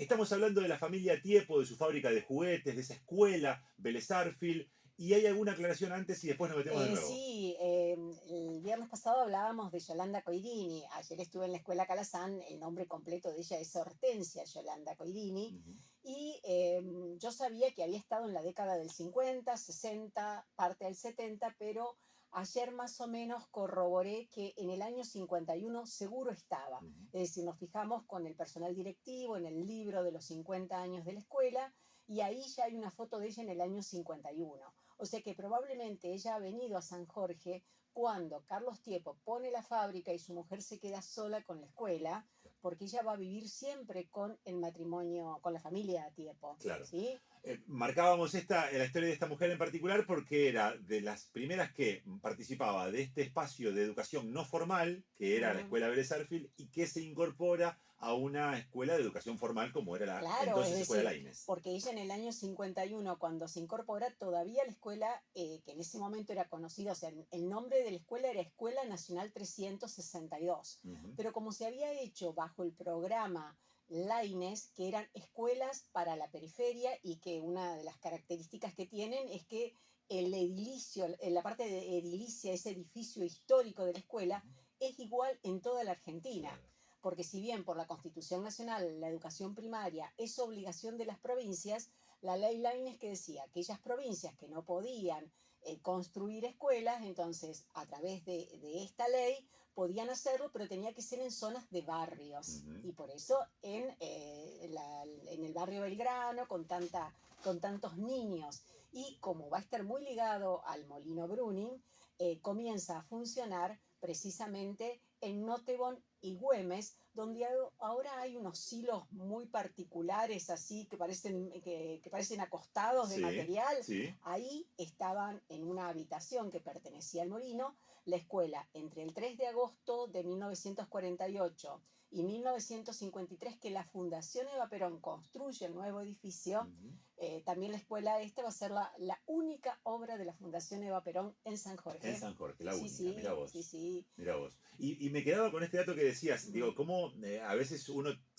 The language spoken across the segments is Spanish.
Estamos hablando de la familia Tiepo, de su fábrica de juguetes, de esa escuela, Vélez Sarsfield, y hay alguna aclaración antes y después nos metemos de nuevo. Sí, el viernes pasado hablábamos de Yolanda Coirini. Ayer estuve en la escuela Calazán. El nombre completo de ella es Hortensia Yolanda Coirini. Ujú. Y yo sabía que había estado en la década del 50, 60, parte del 70, pero ayer más o menos corroboré que en el año 51 seguro estaba. Ujú. Es decir, nos fijamos con el personal directivo en el libro de los 50 años de la escuela y ahí ya hay una foto de ella en el año 51. O sea que probablemente ella ha venido a San Jorge cuando Carlos Tiepo pone la fábrica y su mujer se queda sola con la escuela, porque ella va a vivir siempre con el matrimonio, con la familia Tiepo, Claro. ¿sí? Marcábamos la historia de esta mujer en particular porque era de las primeras que participaba de este espacio de educación no formal, que era la Mm. escuela Vélez Sarsfield, y que se incorpora a una escuela de educación formal como era la Claro, es entonces escuela decir, Laínez. porque ella en el año 51, cuando se incorpora, todavía la escuela, que en ese momento era conocida, o sea, el nombre de la escuela era Escuela Nacional 362, Ujú. pero como se había hecho bajo el programa Laines, que eran escuelas para la periferia y que una de las características que tienen es que el edilicio, en la parte de edilicia, ese edificio histórico de la escuela, Ujú. es igual en toda la Argentina, Claro. porque si bien por la Constitución Nacional la educación primaria es obligación de las provincias, la ley Lainez que decía aquellas provincias que no podían construir escuelas, entonces a través de esta ley podían hacerlo, pero tenía que ser en zonas de barrios. Ujú. Y por eso en el barrio Belgrano, con tantos niños, y como va a estar muy ligado al Molino Bruning, comienza a funcionar precisamente en Notebón y Güemes, donde ahora hay unos silos muy particulares, así que parecen acostados de Sí, material. sí. Ahí estaban en una habitación que pertenecía al molino la escuela entre el 3 de agosto de 1948 y 1953, que la Fundación Eva Perón construye el nuevo edificio. Ujú. También la escuela esta va a ser la única obra de la Fundación Eva Perón en San En Jorge. San Jorge, la Sí, única, mira sí, sí, vos. sí. Mira vos. Y me quedaba con este dato que decías, Mm. digo, cómo a veces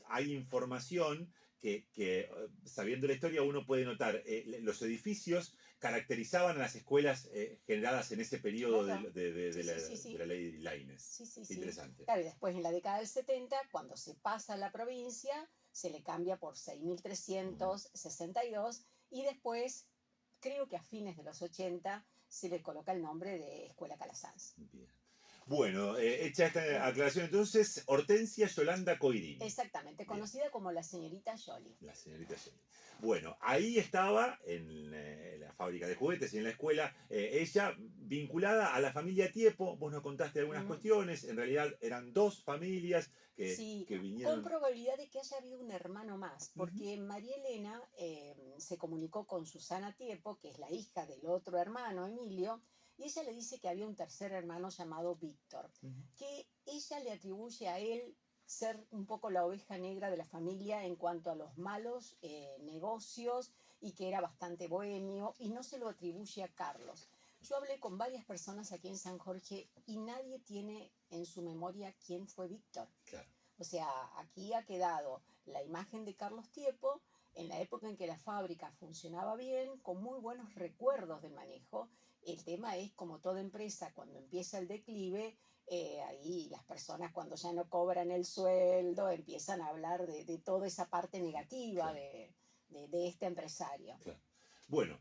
hay información que, sabiendo la historia uno puede notar, los edificios caracterizaban a las escuelas generadas en ese periodo Claro. Sí, sí, sí, de la sí. ley Laínez. Sí, sí, Qué sí. interesante. Claro, y después en la década del 70, cuando se pasa a la provincia, se le cambia por Ujú. 6.362 y después, creo que a fines de los 80, se le coloca el nombre de Escuela Calasanz. Bien. Bueno, hecha esta Mm. aclaración entonces, Hortensia Yolanda Coirini. Exactamente, Bien. conocida como la señorita Jolie. La señorita Jenny. Bueno, ahí estaba en la fábrica de juguetes y en la escuela, ella vinculada a la familia Tiepo. Vos nos contaste algunas Mm. cuestiones. En realidad eran dos familias Sí, que con vinieron. probabilidad de que haya habido un hermano más, Ujú. porque María Elena se comunicó con Susana Tiepo, que es la hija del otro hermano, Emilio, y ella le dice que había un tercer hermano llamado Víctor, Ujú. que ella le atribuye a él ser un poco la oveja negra de la familia en cuanto a los malos negocios y que era bastante bohemio, y no se lo atribuye a Carlos. Yo hablé con varias personas aquí en San Jorge y nadie tiene en su memoria quién fue Víctor. Claro. O sea, aquí ha quedado la imagen de Carlos Tiepo en la época en que la fábrica funcionaba bien, con muy buenos recuerdos del manejo. El tema es, como toda empresa, cuando empieza el declive, ahí las personas cuando ya no cobran el sueldo empiezan a hablar de toda esa parte negativa Claro, de este empresario. claro. Bueno,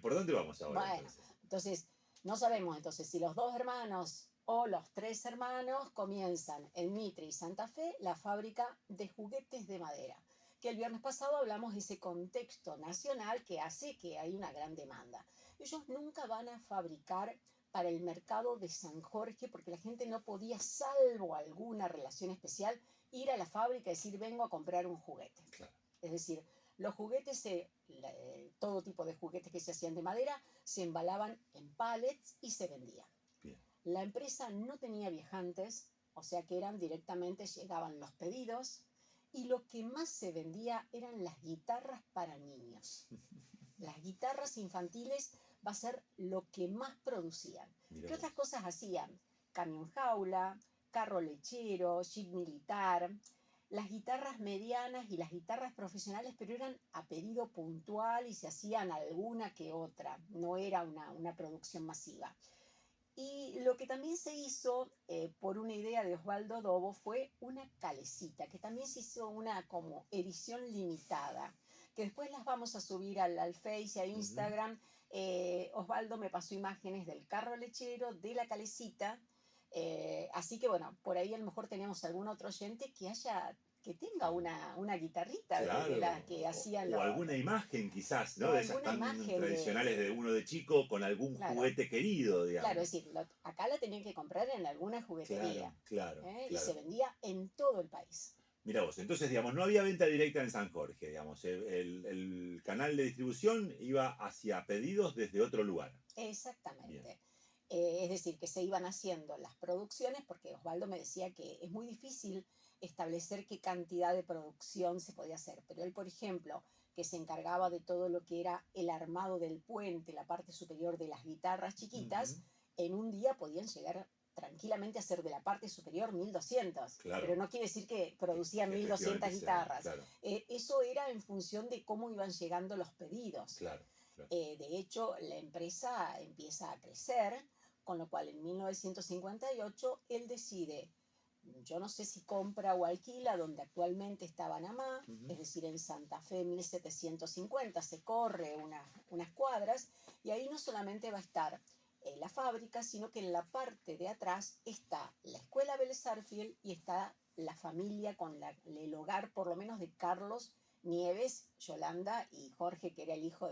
¿por dónde vamos ahora Bueno, entonces? entonces no sabemos entonces si los dos hermanos o los tres hermanos comienzan en Mitre y Santa Fe la fábrica de juguetes de madera, que el viernes pasado hablamos de ese contexto nacional que hace que hay una gran demanda. Ellos nunca van a fabricar para el mercado de San Jorge porque la gente no podía, salvo alguna relación especial, ir a la fábrica y decir vengo a comprar un juguete. Claro. Es decir, los juguetes, todo tipo de juguetes que se hacían de madera, se embalaban en pallets y se vendían. Bien. La empresa no tenía viajantes, o sea que eran directamente, llegaban los pedidos, y lo que más se vendía eran las guitarras para niños. Las guitarras infantiles va a ser lo que más producían. Mira ¿Qué otras vos. cosas hacían? Camión jaula, carro lechero, jeep militar. las guitarras medianas y las guitarras profesionales, pero eran a pedido puntual y se hacían alguna que otra, no era una producción masiva. Y lo que también se hizo por una idea de Osvaldo Dobo fue una calecita, que también se hizo una como edición limitada, que después las vamos a subir al Face y a Ujú. Instagram. Osvaldo me pasó imágenes del carro lechero, de la calecita, así que bueno, por ahí a lo mejor tenemos algún otro oyente que tenga Claro. una guitarrita de Claro, la que hacían o alguna imagen quizás, o ¿no? De esas alguna tan imagen tradicionales de uno de chico con algún claro. juguete querido, Claro, es digamos. decir, acá la tenían que comprar en alguna Claro, juguetería, claro, y se claro. vendía en todo el país. Mira vos, entonces, digamos, no había venta directa en San Jorge, digamos, el canal de distribución iba hacia pedidos desde otro lugar. Bien. Exactamente. Es decir, que se iban haciendo las producciones, porque Osvaldo me decía que es muy difícil establecer qué cantidad de producción se podía hacer. Pero él, por ejemplo, que se encargaba de todo lo que era el armado del puente, la parte superior de las guitarras chiquitas, Ujú. en un día podían llegar tranquilamente a hacer de la parte superior 1200, pero Claro, no quiere decir que que, producían que 1200 efectivamente sea, guitarras. claro, Eso era en función de cómo iban llegando los pedidos. claro, claro. De hecho, la empresa empieza a crecer, con lo cual en 1958 él decide, yo no sé si compra o alquila donde actualmente está Panamá, Ujú. es decir, en Santa Fe 1750, se corre unas cuadras y ahí no solamente va a estar la fábrica, sino que en la parte de atrás está la escuela Vélez Sarsfield y está la familia con el hogar por lo menos de Carlos Nieves, Yolanda y Jorge, que era el hijo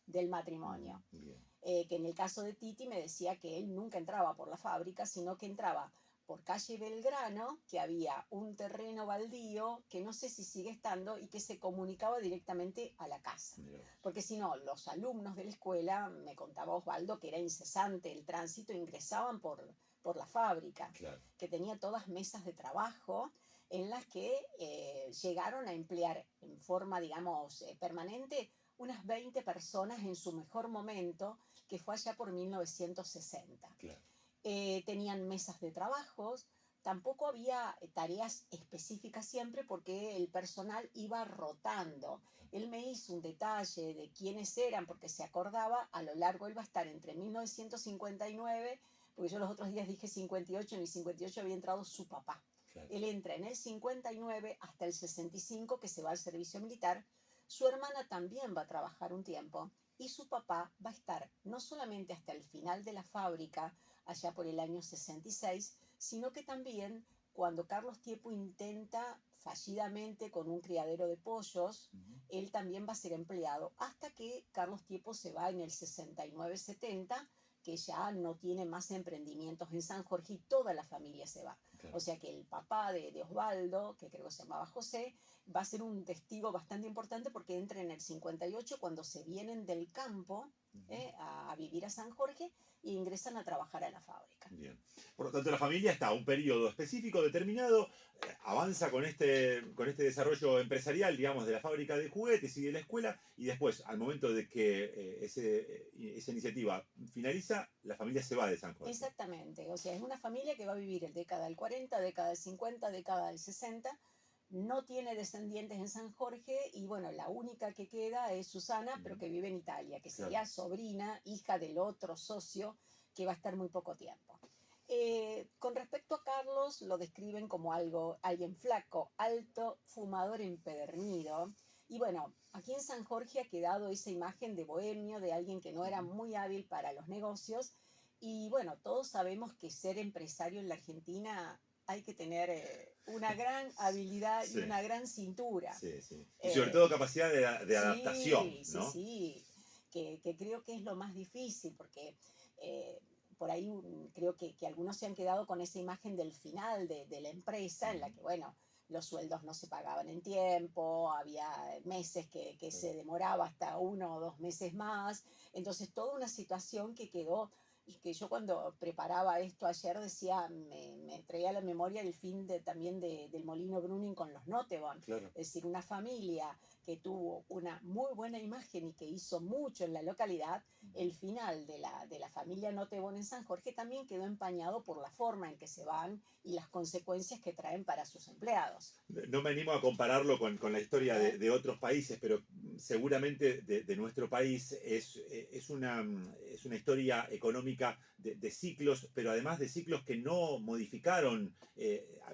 del matrimonio. Bien. Que en el caso de Titi me decía que él nunca entraba por la fábrica, sino que entraba por calle Belgrano, que había un terreno baldío, que no sé si sigue estando, y que se comunicaba directamente a la casa. Mira vos. Porque si no, los alumnos de la escuela, me contaba Osvaldo, que era incesante el tránsito, ingresaban por la fábrica, Claro. que tenía todas mesas de trabajo en las que llegaron a emplear en forma, digamos, permanente unas 20 personas en su mejor momento, que fue allá por 1960. Claro. Tenían mesas de trabajos, tampoco había tareas específicas siempre porque el personal iba rotando. Él me hizo un detalle de quiénes eran porque se acordaba, a lo largo él va a estar entre 1959, porque yo los otros días dije 58, en el 58 había entrado su papá. Claro. Él entra en el 59 hasta el 65 que se va al servicio militar. Su hermana también va a trabajar un tiempo y su papá va a estar no solamente hasta el final de la fábrica, allá por el año 66, sino que también cuando Carlos Tiepo intenta fallidamente con un criadero de pollos, Ujú. él también va a ser empleado hasta que Carlos Tiepo se va en el 69-70, que ya no tiene más emprendimientos en San Jorge y toda la familia se va. Claro. O sea que el papá de Osvaldo, que creo que se llamaba José, va a ser un testigo bastante importante porque entra en el 58 cuando se vienen del campo Ujú. a vivir a San Jorge e ingresan a trabajar a la fábrica. Bien. Por lo tanto, la familia está un periodo específico, determinado, avanza con este desarrollo empresarial, digamos, de la fábrica de juguetes y de la escuela, y después, al momento de que esa iniciativa finaliza, la familia se va de San Jorge. Exactamente, o sea, es una familia que va a vivir el década del 40, década del 50, década del 60, no tiene descendientes en San Jorge y bueno, la única que queda es Susana, pero que vive en Italia, que Claro. sería sobrina, hija del otro socio, que va a estar muy poco tiempo. Con respecto a Carlos, lo describen como alguien flaco, alto, fumador empedernido. Y bueno, aquí en San Jorge ha quedado esa imagen de bohemio, de alguien que no era muy hábil para los negocios. Y bueno, todos sabemos que ser empresario en la Argentina hay que tener una gran habilidad y Sí, una gran cintura. sí, sí. Y sobre Eh, todo capacidad de adaptación, sí, sí, ¿no? sí, que creo que es lo más difícil, porque eh, por ahí creo que algunos se han quedado con esa imagen del final de la empresa, en la que, bueno, los sueldos no se pagaban en tiempo, había meses que se demoraba hasta 1 o 2 meses más, entonces toda una situación que quedó y que yo cuando preparaba esto ayer decía, me traía a la memoria el fin también del Molino Bruning con los Nottebohm. Claro. Es decir, una familia que tuvo una muy buena imagen y que hizo mucho en la localidad, el final de la familia Nottebohm en San Jorge también quedó empañado por la forma en que se van y las consecuencias que traen para sus empleados. No me animo a compararlo con la historia de otros países, pero seguramente de nuestro país es una historia económica de ciclos, pero además de ciclos que no modificaron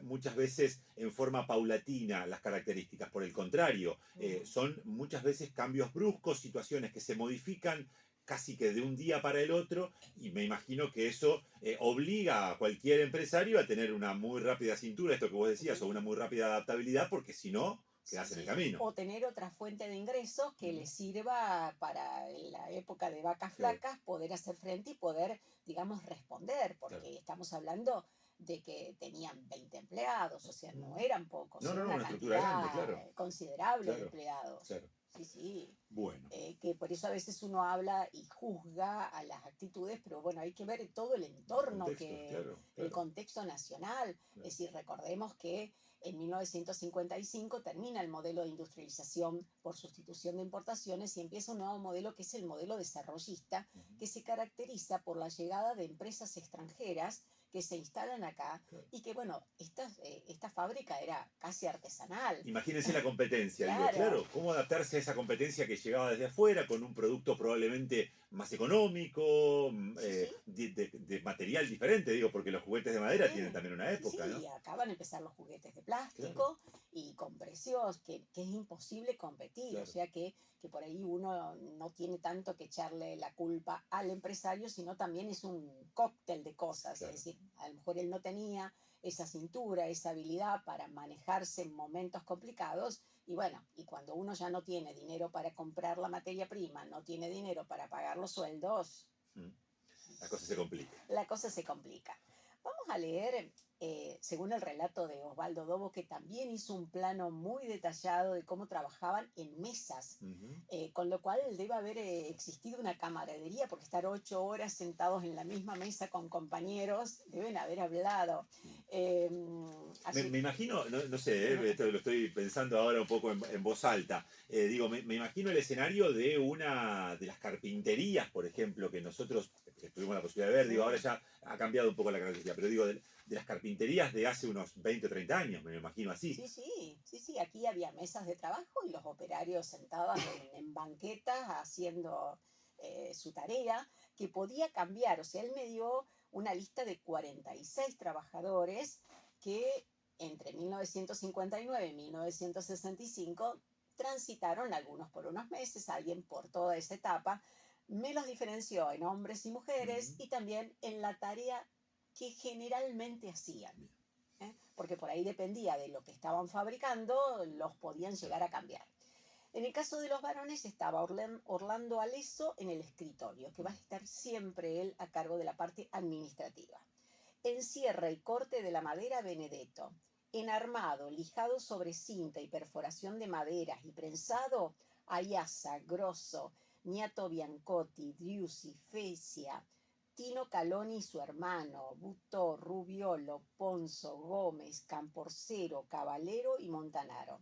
muchas veces en forma paulatina las características. Por el contrario, son muchas veces cambios bruscos, situaciones que se modifican casi que de un día para el otro, y me imagino que eso obliga a cualquier empresario a tener una muy rápida cintura, esto que vos decías, o una muy rápida adaptabilidad, porque si no, quedás en el camino. O tener otra fuente de ingresos que le sirva para en la época de vacas flacas poder hacer frente y poder, digamos, responder, porque estamos hablando de que tenían 20 empleados, o sea, no eran pocos, No, era no, una una estructura grande, claro. considerable de empleados. Claro. Sí, sí. Bueno. Que por eso a veces uno habla y juzga a las actitudes, pero bueno, hay que ver todo el entorno, el contexto nacional. Es decir, recordemos que en 1955 termina el modelo de industrialización por sustitución de importaciones y empieza un nuevo modelo que es el modelo desarrollista, que se caracteriza por la llegada de empresas extranjeras que se instalan acá y que, bueno, esta fábrica era casi artesanal. Imagínense la competencia, Claro. claro, cómo adaptarse a esa competencia que llegaba desde afuera con un producto probablemente más económico, de material diferente, digo, porque los juguetes de madera tienen también una época, ¿no? Sí, acá van a empezar los juguetes de plástico y con precios que es imposible competir, o sea que por ahí uno no tiene tanto que echarle la culpa al empresario, sino también es un cóctel de cosas, es decir, a lo mejor él no tenía esa cintura, esa habilidad para manejarse en momentos complicados y bueno, y cuando uno ya no tiene dinero para comprar la materia prima, no tiene dinero para pagar los sueldos, la cosa se complica. La cosa se complica. Vamos a leer, según el relato de Osvaldo Dobo, que también hizo un plano muy detallado de cómo trabajaban en mesas, con lo cual debe haber existido una camaradería, porque estar 8 horas sentados en la misma mesa con compañeros, deben haber hablado. Me imagino, no sé, esto lo estoy pensando ahora un poco en voz alta, digo, me imagino el escenario de una de las carpinterías, por ejemplo, que nosotros que tuvimos la posibilidad de ver, digo, ahora ya ha cambiado un poco la característica, pero digo, de las carpinterías de hace unos 20 o 30 años, me lo imagino así. Sí, aquí había mesas de trabajo y los operarios sentados en banquetas haciendo su tarea, que podía cambiar, o sea, él me dio una lista de 46 trabajadores que entre 1959 y 1965 transitaron, algunos por unos meses, alguien por toda esa etapa. Me los diferenció en hombres y mujeres y también en la tarea que generalmente hacían. Porque por ahí dependía de lo que estaban fabricando, los podían llegar a cambiar. En el caso de los varones estaba Orlando Aleso en el escritorio, que va a estar siempre él a cargo de la parte administrativa. En cierre y corte de la madera, Benedetto. En armado, lijado sobre cinta y perforación de maderas y prensado, Ayasa, Grosso, Niato Biancotti, Driussi, Fecia, Tino Caloni y su hermano, Butó, Rubiolo, Ponzo, Gómez, Camporcero, Caballero y Montanaro.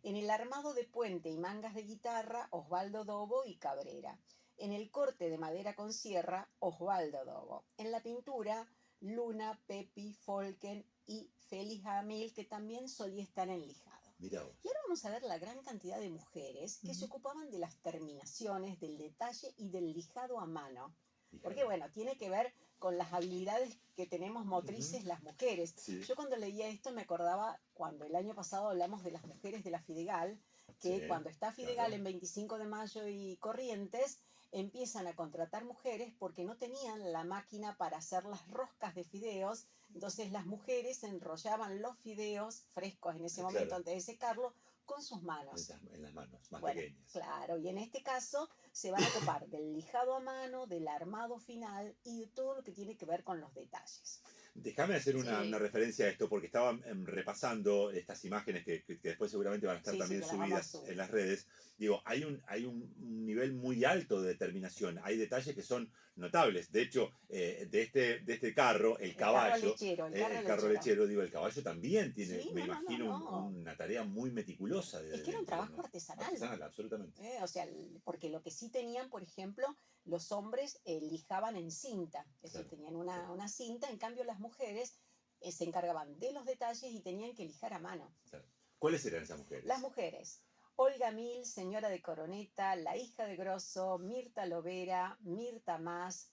En el armado de puente y mangas de guitarra, Osvaldo Dobo y Cabrera. En el corte de madera con sierra, Osvaldo Dobo. En la pintura, Luna, Pepi, Folken y Félix Amil, que también solía estar en lijado. Y ahora vamos a ver la gran cantidad de mujeres que se ocupaban de las terminaciones, del detalle y del lijado a mano. Porque bueno, tiene que ver con las habilidades que tenemos motrices las mujeres. Yo cuando leía esto me acordaba cuando el año pasado hablamos de las mujeres de la Fidegal, que cuando está Fidegal en 25 de mayo y Corrientes, empiezan a contratar mujeres porque no tenían la máquina para hacer las roscas de fideos, entonces las mujeres enrollaban los fideos frescos en ese momento antes de secarlo con sus manos. En las manos, más pequeñas. Claro, y en este caso se van a ocupar del lijado a mano, del armado final y de todo lo que tiene que ver con los detalles. Déjame hacer Sí. una referencia a esto, porque estaba repasando estas imágenes que después seguramente van a estar Sí, también que las vamos a subidas en subir. las redes. Digo, hay un nivel muy alto de determinación. Hay detalles que son notables. De hecho, de este carro, el Carro caballo, lechero, el carro lechero, digo, el caballo también tiene, Sí, me no, imagino, no. una tarea muy meticulosa Es que era un dentro, trabajo ¿no? artesanal. Artesanal, absolutamente. O sea, porque lo que sí tenían, por ejemplo, los hombres lijaban en cinta, es decir, Claro, tenían claro, una cinta, en cambio las mujeres se encargaban de los detalles y tenían que lijar a mano. claro. ¿Cuáles eran esas Las mujeres? mujeres, Olga Mil, señora de Coroneta, la hija de Grosso, Mirta Lovera, Mirta Más,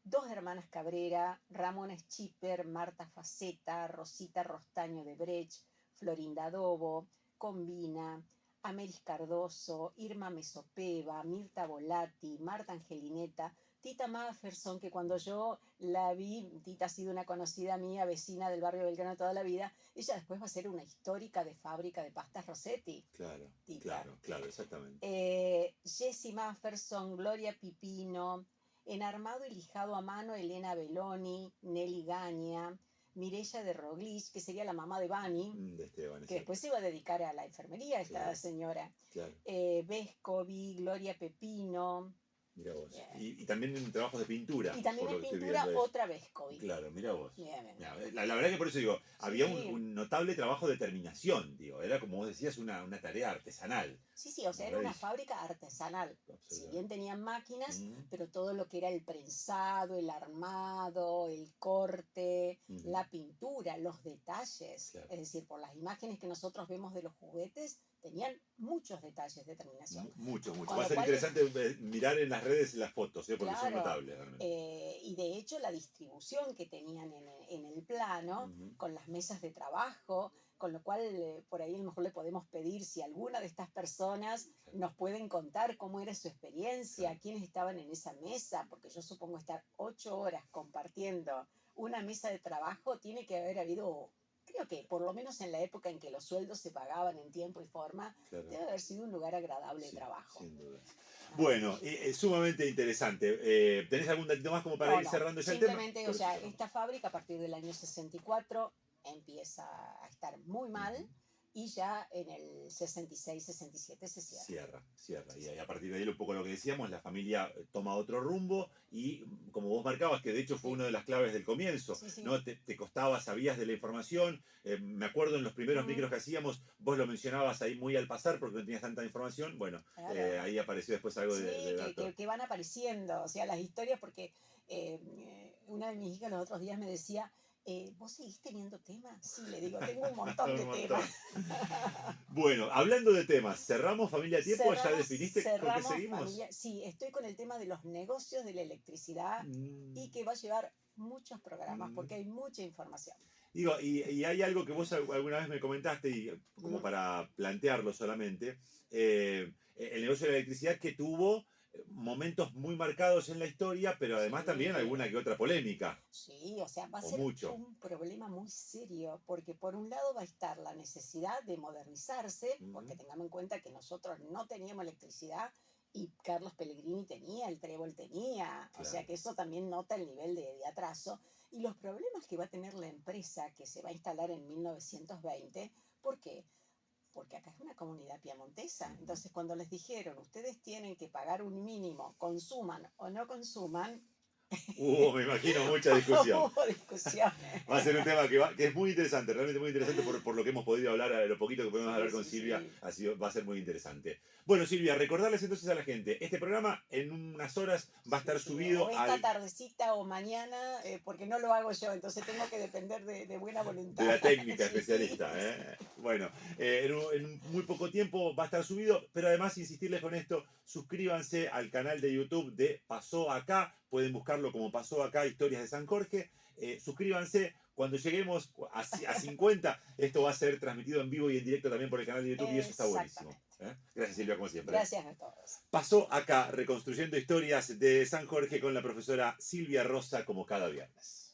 dos hermanas Cabrera, Ramona Schipper, Marta Faceta, Rosita Rostaño de Brecht, Florinda Dobo, Combina, Ameris Cardoso, Irma Mesopeva, Mirta Volati, Marta Angelineta, Tita Mafferson, que cuando yo la vi, Tita ha sido una conocida mía, vecina del barrio Belgrano toda la vida, ella después va a ser una histórica de fábrica de pastas Rossetti, Claro, Tita. claro, claro, exactamente. Jessie Mafferson, Gloria Pipino, en armado y lijado a mano Elena Belloni, Nelly Gaña, Mireya de Roglich, que sería la mamá de Bani, De Esteban, que exacto. después se iba a dedicar a la enfermería, esta Claro, señora. claro. Vescovi, Gloria Pepino. Mira vos. Bien. Y también en trabajos de pintura, Y también por lo en que estoy pintura, viendo es. otra Vescovi. Claro, mira vos. Bien, bien, Mirá, bien. la verdad que por eso digo, Sí, había sí. un notable trabajo de terminación, digo, era como vos decías, una tarea artesanal. Sí, sí, o sea, era una Maravilla, fábrica artesanal. Si bien absolutamente. tenían máquinas, Mm, pero todo lo que era el prensado, el armado, el corte, ujú, la pintura, los detalles. claro. Es decir, por las imágenes que nosotros vemos de los juguetes, tenían muchos detalles de terminación. Mucho, mucho. Con Va a lo ser cual, interesante mirar en las redes las fotos, porque son claro, notables realmente. y de hecho la distribución que tenían en el plano, Ujú, con las mesas de trabajo, con lo cual por ahí a lo mejor le podemos pedir si alguna de estas personas claro, nos pueden contar cómo era su claro. experiencia, quiénes estaban en esa mesa, porque yo supongo estar 8 horas compartiendo una mesa de trabajo, tiene que haber habido, creo que por lo menos en la época en que los sueldos se pagaban en tiempo y forma, Claro. debe haber sido un lugar agradable de Sí, trabajo. sin duda. ¿No? Bueno, es sumamente interesante. ¿Tenés algún datito más como para No, ir no, cerrando ya el tema? simplemente, o Por eso sea, cerramos. esta fábrica a partir del año 64 empieza a estar muy mal Ujú. y ya en el 66-67 se cierra. Cierra. Sí, Y sí. a partir de ahí, un poco lo que decíamos, la familia toma otro rumbo y, como vos marcabas, que de hecho fue Sí, una de las claves del comienzo, sí, sí. ¿no? Te costaba, sabías de la información. Me acuerdo en los primeros Mm, micros que hacíamos, vos lo mencionabas ahí muy al pasar porque no tenías tanta información. Bueno, claro. ahí apareció después algo Sí, de que, datos. que van apareciendo, o sea, las historias, porque una de mis hijas los otros días me decía, ¿vos seguís teniendo temas? Sí, le digo, tengo un montón Un de temas. montón. Bueno, hablando de temas, ¿cerramos familia a tiempo? ¿Ya Cerramos, definiste con qué cerramos seguimos? familia. Sí, estoy con el tema de los negocios de la electricidad Mm, y que va a llevar muchos programas mm. porque hay mucha información. Digo, y hay algo que vos alguna vez me comentaste, y como ¿Mm? para plantearlo solamente, el negocio de la electricidad que tuvo momentos muy marcados en la historia, pero además también Sí, alguna que otra polémica, sí, o sea, va a o ser mucho. un problema muy serio porque por un lado va a estar la necesidad de modernizarse, Ujú, porque tengamos en cuenta que nosotros no teníamos electricidad y Carlos Pellegrini tenía, el Trébol tenía, o sea claro. que eso también nota el nivel de atraso y los problemas que va a tener la empresa que se va a instalar en 1920. ¿Por qué? Porque acá es una comunidad piamontesa. Ujú. Entonces, cuando les dijeron, ustedes tienen que pagar un mínimo, consuman o no consuman, Me imagino mucha discusión. hubo discusiones. Va a ser un tema que es muy interesante, realmente muy interesante por lo que hemos podido hablar, lo poquito que podemos Sí, hablar con sí, Silvia, sí. va a ser muy interesante. Bueno, Silvia, recordarles entonces a la gente, este programa en unas horas va a Sí, estar sí. O subido esta al tardecita o mañana, porque no lo hago yo, entonces tengo que depender de buena de voluntad. la técnica Sí, sí, especialista. Bueno, en muy poco tiempo va a estar subido, pero además insistirles con esto, suscríbanse al canal de YouTube de Pasó Acá, pueden buscarlo como Pasó Acá, Historias de San Jorge, suscríbanse. Cuando lleguemos a 50, esto va a ser transmitido en vivo y en directo también por el canal de YouTube y eso está buenísimo. exactamente. Gracias Silvia, como siempre. Gracias a todos. Pasó Acá, reconstruyendo historias de San Jorge con la profesora Silvia Rosa como cada viernes.